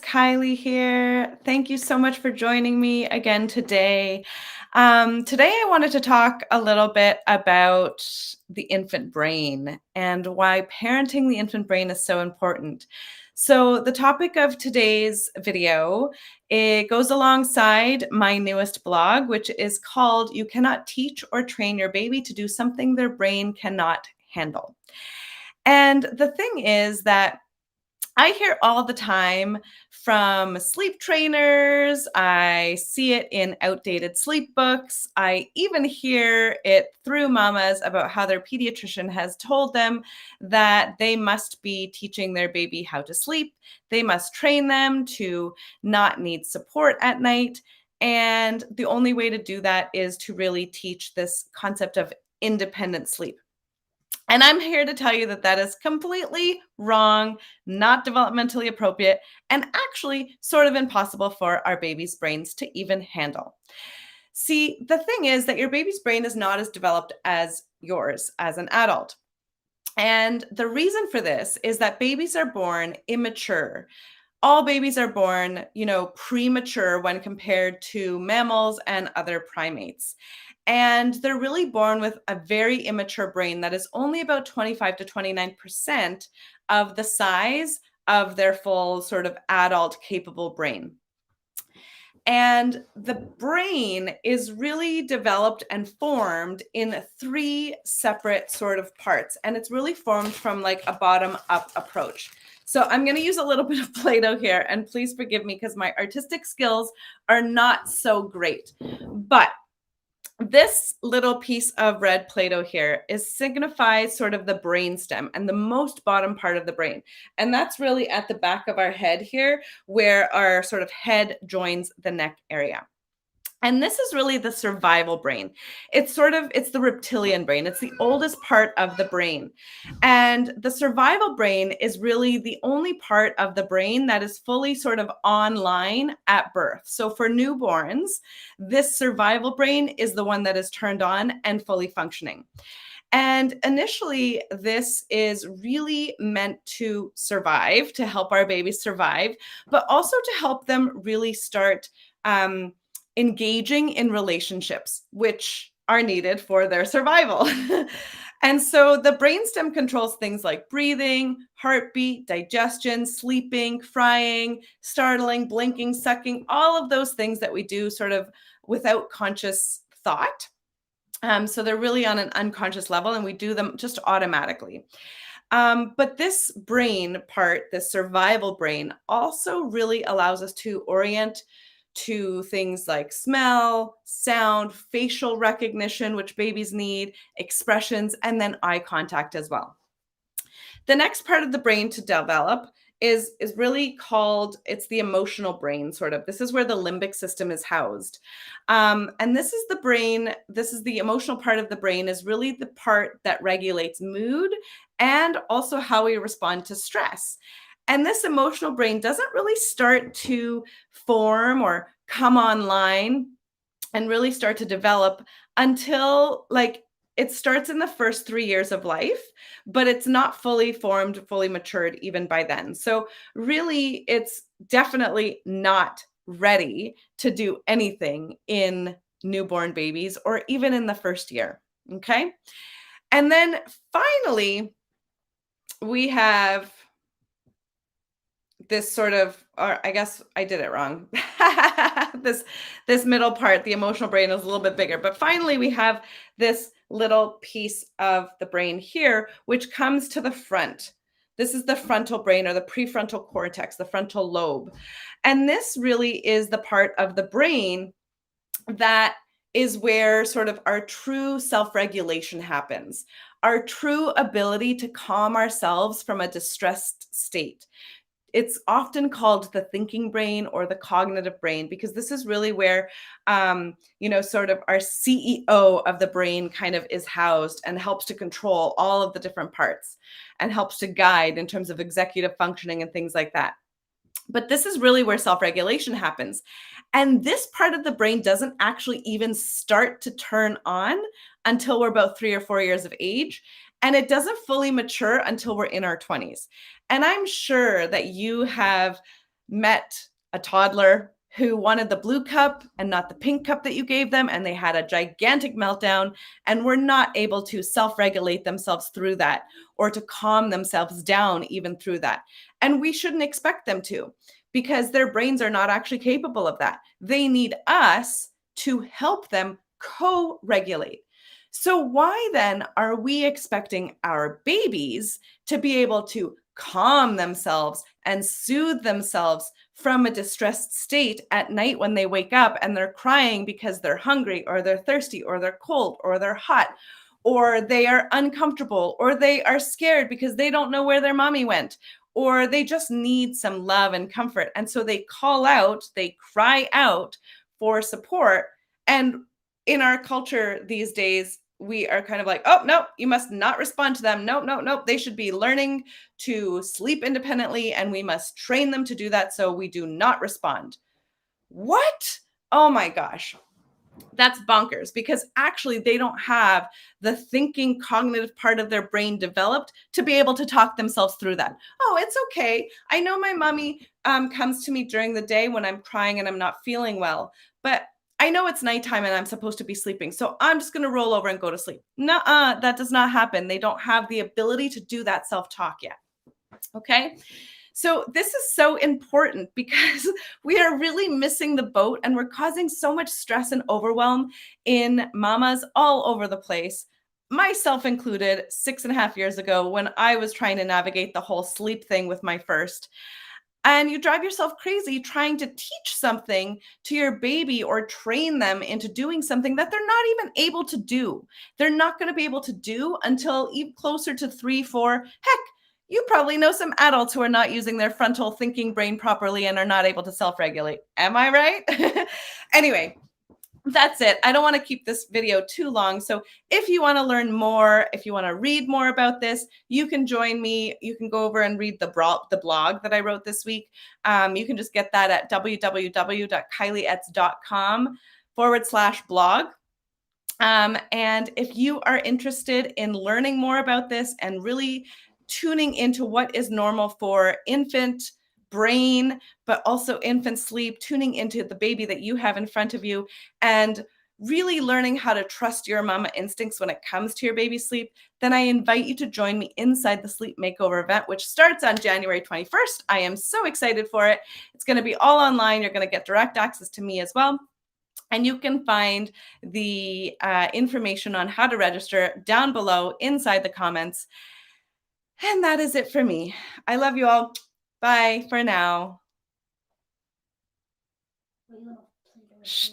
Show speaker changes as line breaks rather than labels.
Kylie here. Thank you so much for joining me again today. Today, I wanted to talk a little bit about the infant brain and why parenting the infant brain is so important. So, the topic of today's video, it goes alongside my newest blog, which is called "You Cannot Teach or Train Your Baby to Do Something Their Brain Cannot Handle." And the thing is that I hear all the time from sleep trainers. I see it in outdated sleep books. I even hear it through mamas about how their pediatrician has told them that they must be teaching their baby how to sleep. They must train them to not need support at night. And the only way to do that is to really teach this concept of independent sleep. And I'm here to tell you that that is completely wrong, not developmentally appropriate, and actually sort of impossible for our baby's brains to even handle. See, the thing is that your baby's brain is not as developed as yours as an adult. And the reason for this is that babies are born immature. All babies are born, premature when compared to mammals and other primates. And they're really born with a very immature brain that is only about 25 to 29% of the size of their full sort of adult capable brain. And the brain is really developed and formed in three separate sort of parts. And it's really formed from like a bottom up approach. So I'm going to use a little bit of Play-Doh here, and please forgive me because my artistic skills are not so great. But this little piece of red Play-Doh here signifies sort of the brainstem and the most bottom part of the brain. And that's really at the back of our head here, where our sort of head joins the neck area. And this is really the survival brain. It's the reptilian brain. It's the oldest part of the brain. And the survival brain is really the only part of the brain that is fully sort of online at birth. So for newborns, this survival brain is the one that is turned on and fully functioning. And initially, this is really meant to survive, to help our babies survive, but also to help them really start engaging in relationships, which are needed for their survival. And so the brainstem controls things like breathing, heartbeat, digestion, sleeping, crying, startling, blinking, sucking, all of those things that we do sort of without conscious thought. So they're really on an unconscious level, and we do them just automatically. But this brain part, this survival brain, also really allows us to orient to things like smell, sound, facial recognition, which babies need, expressions, and then eye contact as well. The next part of the brain to develop is really called, it's the emotional brain, sort of. This is where the limbic system is housed. And this is the brain, this is the emotional part of the brain, is really the part that regulates mood and also how we respond to stress. And this emotional brain doesn't really start to form or come online and really start to develop until it starts in the first 3 years of life, but it's not fully formed, fully matured even by then. So really, it's definitely not ready to do anything in newborn babies or even in the first year. Okay. And then finally, we have this sort of, or I guess I did it wrong. this middle part, the emotional brain, is a little bit bigger. But finally, we have this little piece of the brain here, which comes to the front. This is the frontal brain, or the prefrontal cortex, the frontal lobe. And this really is the part of the brain that is where sort of our true self-regulation happens, our true ability to calm ourselves from a distressed state. It's often called the thinking brain or the cognitive brain, because this is really where, sort of our CEO of the brain kind of is housed and helps to control all of the different parts and helps to guide in terms of executive functioning and things like that. But this is really where self-regulation happens. And this part of the brain doesn't actually even start to turn on until we're about 3 or 4 years of age. And it doesn't fully mature until we're in our 20s. And I'm sure that you have met a toddler who wanted the blue cup and not the pink cup that you gave them, and they had a gigantic meltdown and were not able to self-regulate themselves through that or to calm themselves down even through that. And we shouldn't expect them to, because their brains are not actually capable of that. They need us to help them co-regulate. So why then are we expecting our babies to be able to calm themselves and soothe themselves from a distressed state at night when they wake up and they're crying because they're hungry or they're thirsty or they're cold or they're hot or they are uncomfortable or they are scared because they don't know where their mommy went or they just need some love and comfort? And so they call out, they cry out for support. And in our culture these days, we are kind of like, oh, no, you must not respond to them. No, no, no. They should be learning to sleep independently, and we must train them to do that. So we do not respond. What? Oh my gosh. That's bonkers, because actually they don't have the thinking cognitive part of their brain developed to be able to talk themselves through that. Oh, it's okay. I know my mommy comes to me during the day when I'm crying and I'm not feeling well, but I know it's nighttime and I'm supposed to be sleeping. So I'm just going to roll over and go to sleep. Nuh-uh, that does not happen. They don't have the ability to do that self-talk yet. Okay. So this is so important because we are really missing the boat and we're causing so much stress and overwhelm in mamas all over the place, myself included, 6.5 years ago when I was trying to navigate the whole sleep thing with my first. And you drive yourself crazy trying to teach something to your baby or train them into doing something that they're not even able to do. They're not going to be able to do until even closer to 3, 4. Heck, you probably know some adults who are not using their frontal thinking brain properly and are not able to self-regulate. Am I right? Anyway, that's it. I don't want to keep this video too long. So if you want to learn more, if you want to read more about this, you can join me. You can go over and read the blog that I wrote this week. You can just get that at www.kylieetz.com/blog. And if you are interested in learning more about this and really tuning into what is normal for infant brain, but also infant sleep, tuning into the baby that you have in front of you, and really learning how to trust your mama instincts when it comes to your baby sleep, then I invite you to join me inside the Sleep Makeover event, which starts on January 21st. I am so excited for it. It's going to be all online. You're going to get direct access to me as well. And you can find the information on how to register down below inside the comments. And that is it for me. I love you all. Bye for now. Shh.